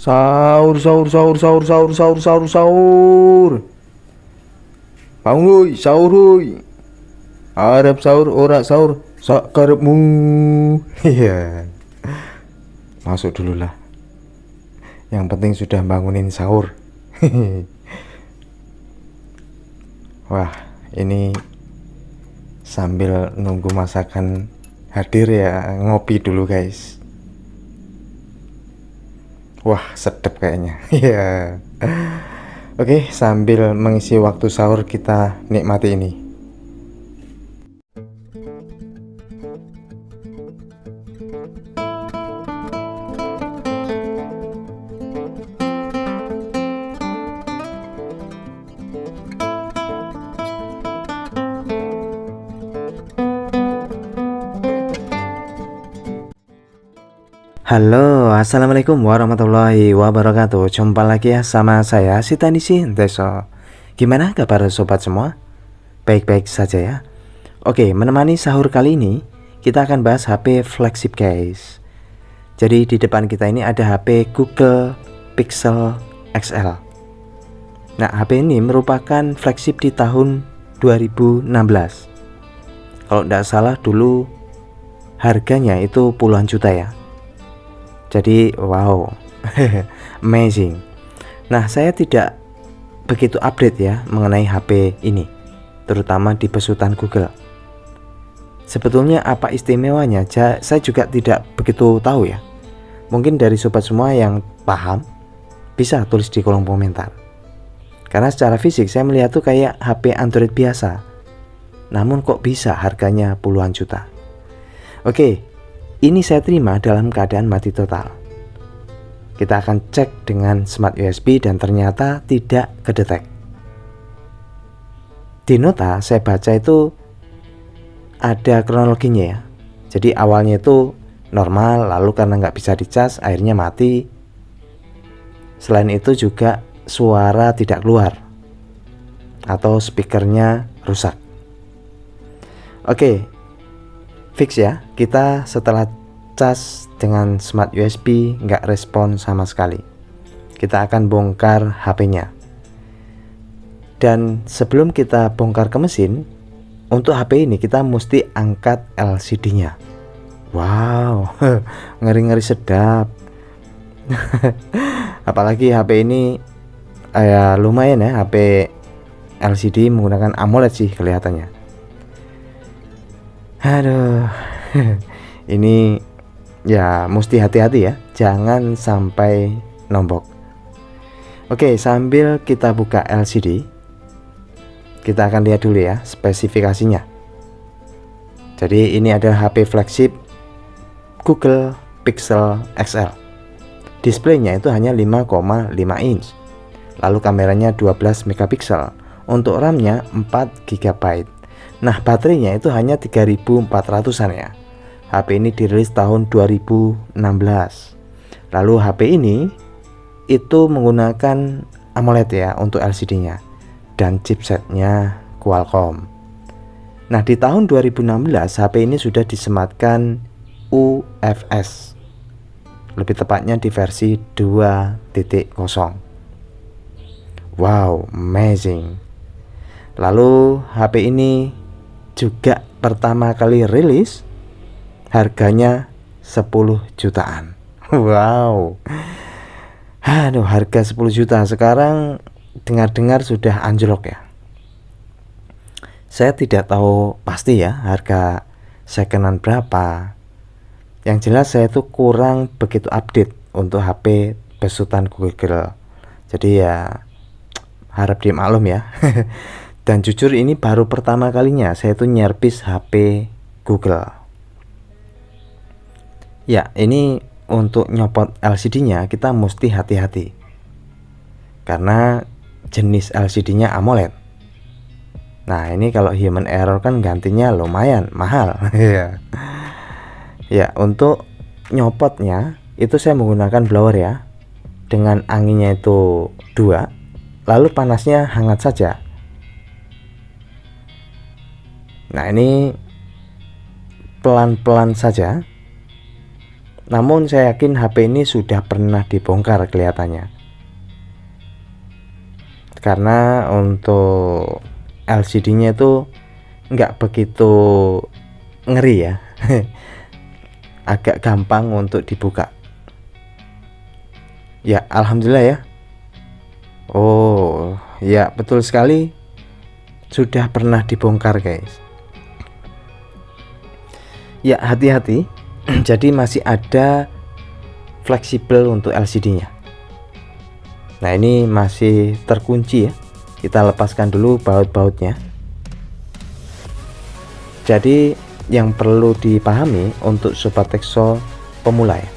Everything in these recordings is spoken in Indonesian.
Sahur, sahur, sahur, sahur, sahur, sahur, sahur, sahur. Bangun woi, sahur woi. Arab sahur, ora sahur, sak karepmu. Iya. Masuk dulu lah. Yang penting sudah bangunin sahur. Wah, ini sambil nunggu masakan hadir ya, ngopi dulu guys. Wah, sedep kayaknya. Iya. Oke, sambil mengisi waktu sahur kita nikmati ini. Halo, assalamualaikum warahmatullahi wabarakatuh. Jumpa lagi ya sama saya Sitanisi Deso. Gimana kabar sobat semua? Baik-baik saja ya. Oke, menemani sahur kali ini kita akan bahas HP flagship guys. Jadi di depan kita ini ada HP Google Pixel XL. Nah, HP ini merupakan flagship di tahun 2016. Kalau tidak salah dulu harganya itu puluhan juta ya. Jadi wow, amazing. Nah, saya tidak begitu update ya mengenai HP ini, terutama di besutan Google. Sebetulnya apa istimewanya? Saya juga tidak begitu tahu ya. Mungkin dari sobat semua yang paham bisa tulis di kolom komentar. Karena secara fisik saya melihat tuh kayak HP Android biasa, namun kok bisa harganya puluhan juta. Oke, ini saya terima dalam keadaan mati total. Kita akan cek dengan smart USB dan ternyata tidak kedetek. Di nota saya baca itu ada kronologinya ya. Jadi awalnya itu normal, lalu karena nggak bisa dicas akhirnya mati. Selain itu juga suara tidak keluar atau speakernya rusak. Oke, fix ya, kita setelah cas dengan smart USB nggak respon sama sekali. Kita akan bongkar HP-nya. Dan sebelum kita bongkar ke mesin, untuk HP ini kita mesti angkat LCD-nya. Wow, ngeri-ngeri sedap. Apalagi HP ini ya lumayan ya, HP LCD menggunakan AMOLED sih kelihatannya. Aduh, ini ya mesti hati-hati ya, jangan sampai nombok. Oke, sambil kita buka LCD, kita akan lihat dulu ya spesifikasinya. Jadi ini adalah HP flagship Google Pixel XL. Displaynya itu hanya 5,5 inch. Lalu kameranya 12 megapiksel. Untuk RAM-nya 4 GB. Nah, baterainya itu hanya 3400-an ya. HP ini dirilis tahun 2016. Lalu HP ini itu menggunakan AMOLED ya untuk LCD-nya dan chipsetnya Qualcomm. Nah, di tahun 2016 HP ini sudah disematkan UFS. Lebih tepatnya di versi 2.0. Wow, amazing. Lalu HP ini juga pertama kali rilis harganya 10 jutaan. Wow. Aduh, harga 10 juta sekarang dengar-dengar sudah anjlok ya. Saya tidak tahu pasti ya harga secondan berapa. Yang jelas saya tuh kurang begitu update untuk HP besutan Google. Jadi ya harap dimaklum ya. Dan jujur ini baru pertama kalinya saya tuh nyerpis HP Google. Ya, ini untuk nyopot LCD-nya kita mesti hati-hati. Karena jenis LCD-nya AMOLED. Nah, ini kalau human error kan gantinya lumayan mahal. Ya, untuk nyopotnya itu saya menggunakan blower ya. Dengan anginnya itu 2, lalu panasnya hangat saja. Nah, ini pelan-pelan saja Namun saya yakin HP ini sudah pernah dibongkar kelihatannya, karena untuk LCD-nya itu nggak begitu ngeri ya. Agak gampang untuk dibuka. Ya, alhamdulillah ya. Oh, ya betul sekali, sudah pernah dibongkar guys. Ya, hati-hati. Jadi masih ada fleksibel untuk LCD-nya. Nah, ini masih terkunci ya. Kita lepaskan dulu baut-bautnya. Jadi yang perlu dipahami untuk Sobat Tekso pemula ya,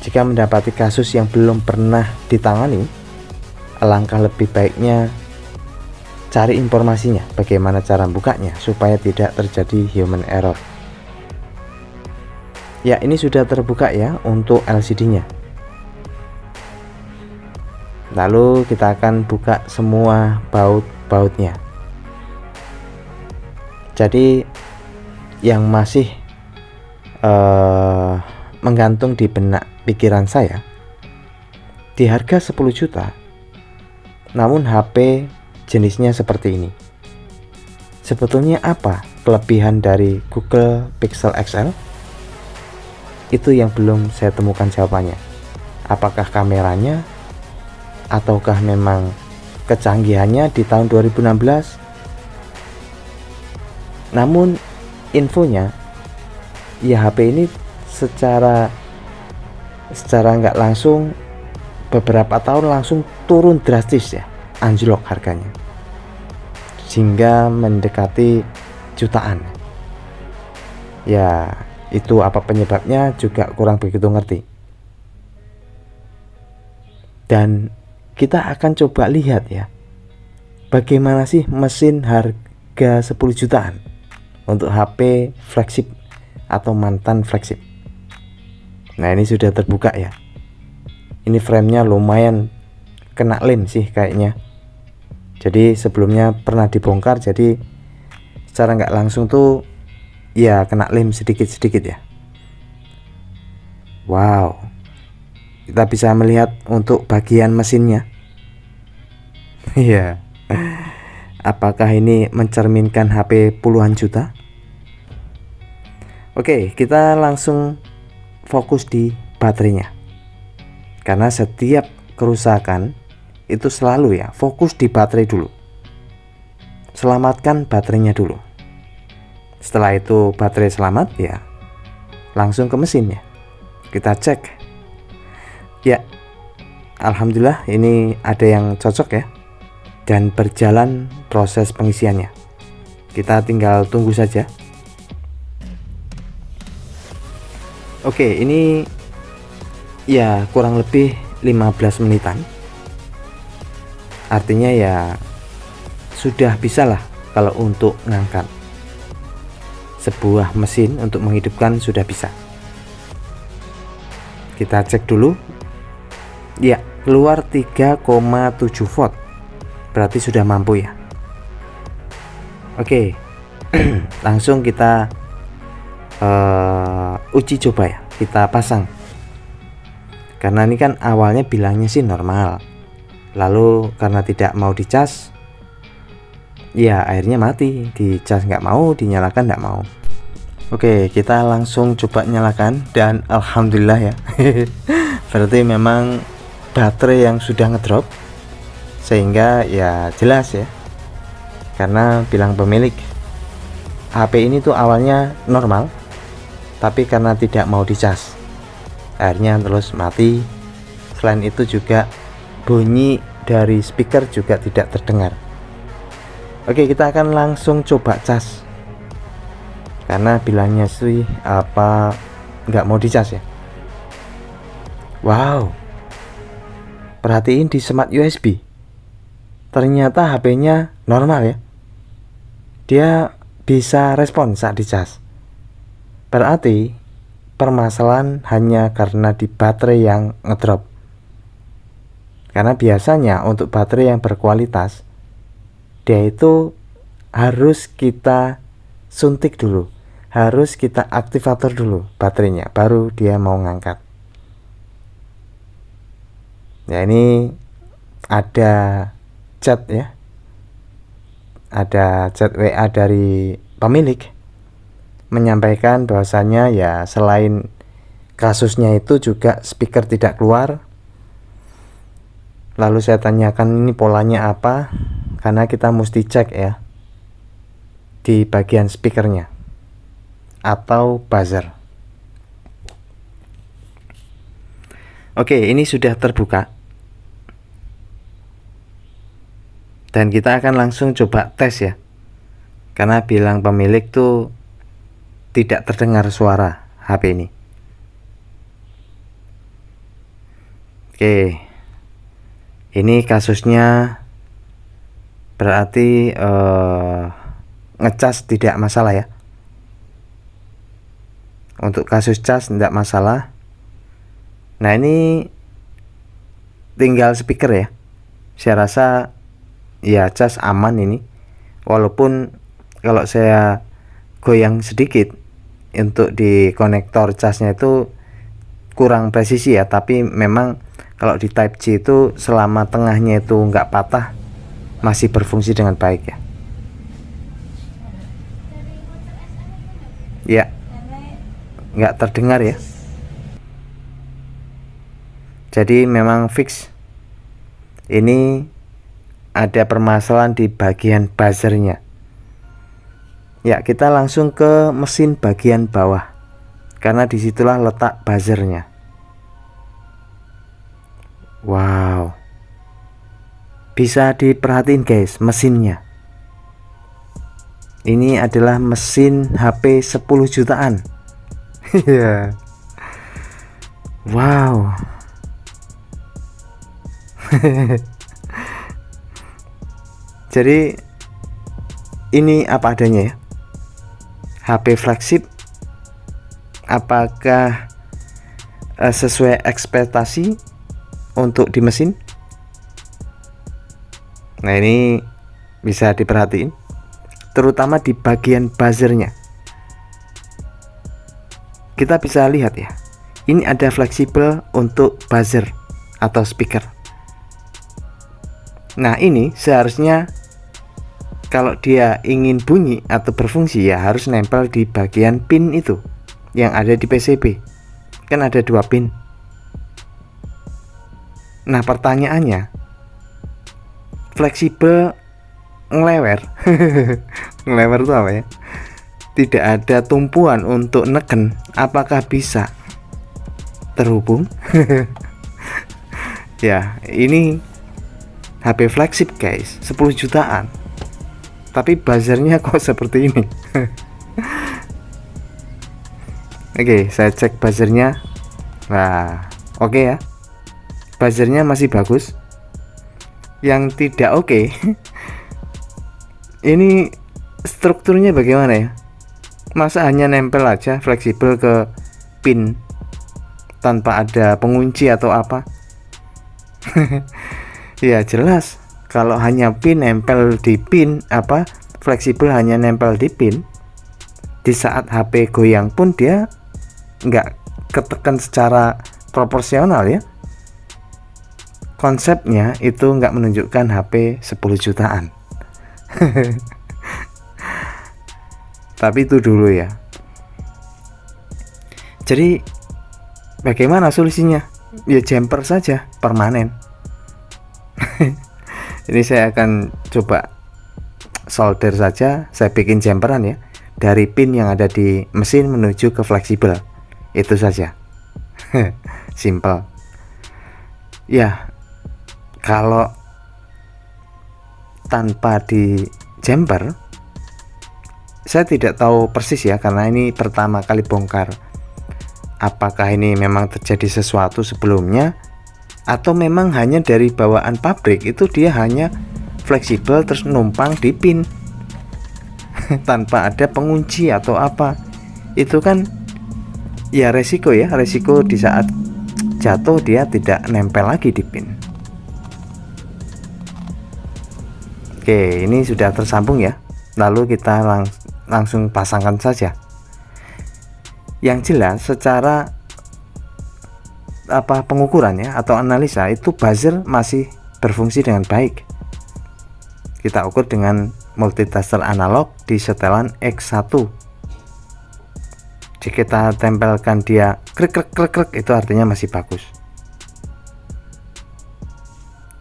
jika mendapati kasus yang belum pernah ditangani, alangkah lebih baiknya cari informasinya, bagaimana cara bukanya supaya tidak terjadi human error. Ya, ini sudah terbuka ya untuk LCD-nya. Lalu kita akan buka semua baut-bautnya. Jadi yang masih menggantung di benak pikiran saya, di harga 10 juta namun HP jenisnya seperti ini, sebetulnya apa kelebihan dari Google Pixel XL? Itu yang belum saya temukan jawabannya. Apakah kameranya, ataukah memang kecanggihannya di tahun 2016? Namun infonya ya, HP ini secara nggak langsung beberapa tahun langsung turun drastis ya, anjlok harganya hingga mendekati jutaan. Ya, itu apa penyebabnya juga kurang begitu ngerti. Dan kita akan coba lihat ya, bagaimana sih mesin harga 10 jutaan untuk HP flagship atau mantan flagship. Nah, ini sudah terbuka ya. Ini framenya lumayan kena lem sih kayaknya. Jadi sebelumnya pernah dibongkar, jadi secara nggak langsung tuh ya kena lem sedikit-sedikit ya. Wow, kita bisa melihat untuk bagian mesinnya. Iya. Apakah ini mencerminkan HP puluhan juta? Oke, kita langsung fokus di baterainya. Karena setiap kerusakan itu selalu ya, fokus di baterai dulu. Selamatkan baterainya dulu. Setelah itu baterai selamat ya, langsung ke mesinnya. Kita cek. Ya, alhamdulillah ini ada yang cocok ya, dan berjalan proses pengisiannya. Kita tinggal tunggu saja. Oke, ini ya kurang lebih 15 menitan. Artinya ya sudah bisa lah kalau untuk ngangkat sebuah mesin untuk menghidupkan, sudah bisa. Kita cek dulu. Ya, keluar 3,7 volt. Berarti sudah mampu ya. Oke. Langsung kita uji coba ya, kita pasang. Karena ini kan awalnya bilangnya sih normal, lalu karena tidak mau dicas ya akhirnya mati. Dicas nggak mau, dinyalakan nggak mau. Oke, kita langsung coba nyalakan dan alhamdulillah ya. Berarti memang baterai yang sudah ngedrop, sehingga ya jelas ya, karena bilang pemilik HP ini tuh awalnya normal, tapi karena tidak mau dicas akhirnya terus mati. Selain itu juga bunyi dari speaker juga tidak terdengar. Oke, kita akan langsung coba cas, karena bilangnya sih apa nggak mau dicas ya. Wow, perhatiin di smart USB, ternyata HP-nya normal ya, dia bisa respon saat dicas. Berarti permasalahan hanya karena di baterai yang ngedrop. Karena biasanya untuk baterai yang berkualitas, dia itu harus kita suntik dulu, harus kita aktivator dulu baterainya, baru dia mau ngangkat. Ya, ini ada chat ya, ada chat WA dari pemilik menyampaikan bahwasanya ya selain kasusnya itu juga speaker tidak keluar. Lalu saya tanyakan ini polanya apa, karena kita mesti cek ya di bagian speakernya atau buzzer. Oke, ini sudah terbuka dan kita akan langsung coba tes ya, karena bilang pemilik tuh tidak terdengar suara HP ini. Oke, ini kasusnya berarti ngecas tidak masalah ya. Untuk kasus cas tidak masalah. Nah, ini tinggal speaker ya. Saya rasa ya cas aman ini. Walaupun kalau saya goyang sedikit untuk di konektor casnya itu kurang presisi ya, tapi memang kalau di Type C itu selama tengahnya itu nggak patah masih berfungsi dengan baik ya. Ya, nggak terdengar ya. Jadi memang fix. Ini ada permasalahan di bagian buzzernya. Ya, kita langsung ke mesin bagian bawah, karena disitulah letak buzzernya. Wow, bisa diperhatiin guys mesinnya. Ini adalah mesin HP 10 jutaan. Iya. Wow. Jadi ini apa adanya ya, HP flagship. Apakah sesuai ekspektasi untuk di mesin? Nah, ini bisa diperhatiin terutama di bagian buzzernya. Kita bisa lihat ya, ini ada fleksibel untuk buzzer atau speaker. Nah, ini seharusnya kalau dia ingin bunyi atau berfungsi ya harus nempel di bagian pin itu yang ada di PCB. Kan ada 2 pin. Nah, pertanyaannya, fleksibel ngelewer. Ngelewer itu apa ya? Tidak ada tumpuan untuk neken, apakah bisa terhubung? Ya, ini HP flagship guys, 10 jutaan. Tapi buzzernya kok seperti ini. Oke, saya cek buzzernya. Nah, oke ya. Buzzernya masih bagus. Yang tidak oke, ini strukturnya bagaimana ya? Masa hanya nempel aja fleksibel ke pin tanpa ada pengunci atau apa? Ya jelas, kalau hanya pin nempel di pin, apa fleksibel hanya nempel di pin, di saat HP goyang pun dia nggak ketekan secara proporsional ya. Konsepnya itu nggak menunjukkan HP 10 jutaan. Tapi itu dulu ya. Jadi bagaimana solusinya? Ya jumper saja permanen. Ini saya akan coba solder saja. Saya bikin jumperan ya, dari pin yang ada di mesin menuju ke fleksibel. Itu saja. Simple. Ya, kalau tanpa di jumper, saya tidak tahu persis ya, karena ini pertama kali bongkar. Apakah ini memang terjadi sesuatu sebelumnya, atau memang hanya dari bawaan pabrik itu dia hanya fleksibel terus numpang di pin tanpa ada pengunci atau apa. Itu kan ya resiko ya, resiko di saat jatuh dia tidak nempel lagi di pin. Oke, ini sudah tersambung ya. Lalu kita langsung pasangkan saja. Yang jelas secara pengukurannya atau analisa itu buzzer masih berfungsi dengan baik. Kita ukur dengan multitasker analog di setelan X1. Jika kita tempelkan dia krik krik krik krik, itu artinya masih bagus.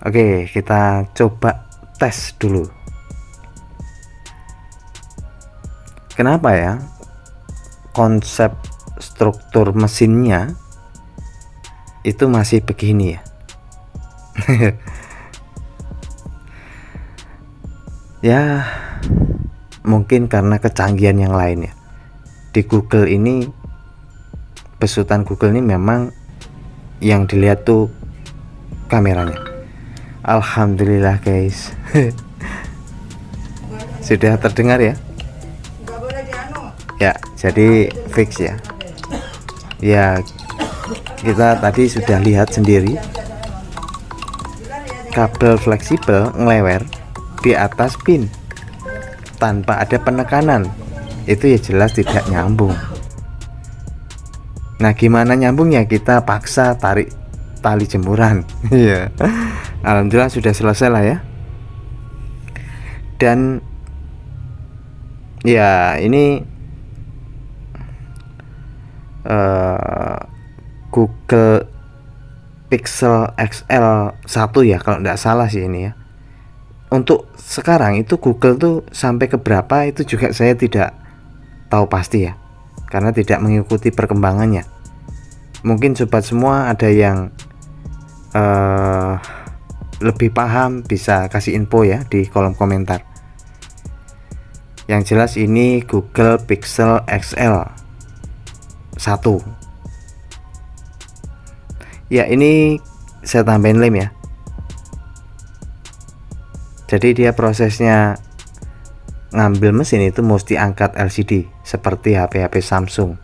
Oke, kita coba tes dulu. Kenapa ya konsep struktur mesinnya itu masih begini ya? Ya mungkin karena kecanggihan yang lain ya. Di Google ini, besutan Google ini memang yang dilihat tuh kameranya. Alhamdulillah guys. Sudah terdengar ya? Ya, jadi fix ya. Ya, kita tadi sudah lihat sendiri kabel fleksibel ngelewer di atas pin tanpa ada penekanan. Itu ya jelas tidak nyambung. Nah, gimana nyambungnya? Kita paksa tarik tali jemuran. Iya. Alhamdulillah sudah selesai lah ya. Dan ya ini Google Pixel XL 1 ya kalau tidak salah sih ini ya. Untuk sekarang itu Google tuh sampai ke berapa itu juga saya tidak tahu pasti ya, karena tidak mengikuti perkembangannya. Mungkin sobat semua ada yang lebih paham, bisa kasih info ya di kolom komentar. Yang jelas ini Google Pixel XL 1. Ya, ini saya tambahin lem ya. Jadi dia prosesnya ngambil mesin itu mesti angkat LCD seperti HP-HP Samsung.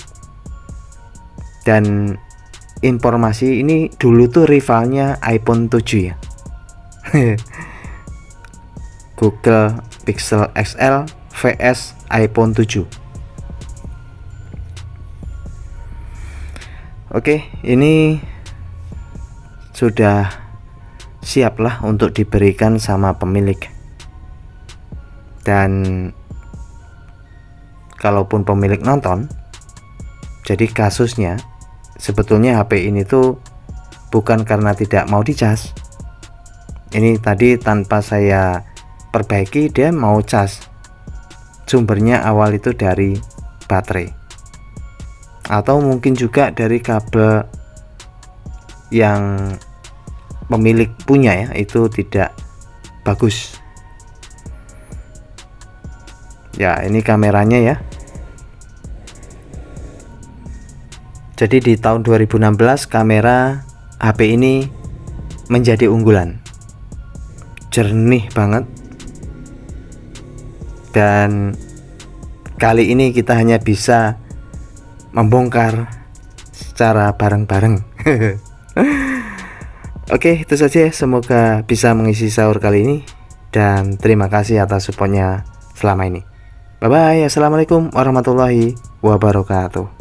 Dan informasi ini dulu tuh rivalnya iPhone 7 ya. Google Pixel XL vs iPhone 7. Oke, ini sudah siaplah untuk diberikan sama pemilik. Dan kalaupun pemilik nonton, jadi kasusnya sebetulnya HP ini tuh bukan karena tidak mau dicas. Ini tadi tanpa saya perbaiki dia mau cas. Sumbernya awal itu dari baterai, atau mungkin juga dari kabel yang pemilik punya ya, itu tidak bagus. Ya, ini kameranya ya. Jadi di tahun 2016 kamera HP ini menjadi unggulan. Jernih banget. Dan kali ini kita hanya bisa membongkar secara bareng-bareng. Oke, itu saja. Semoga bisa mengisi sahur kali ini. Dan terima kasih atas supportnya selama ini. Bye bye. Assalamualaikum warahmatullahi wabarakatuh.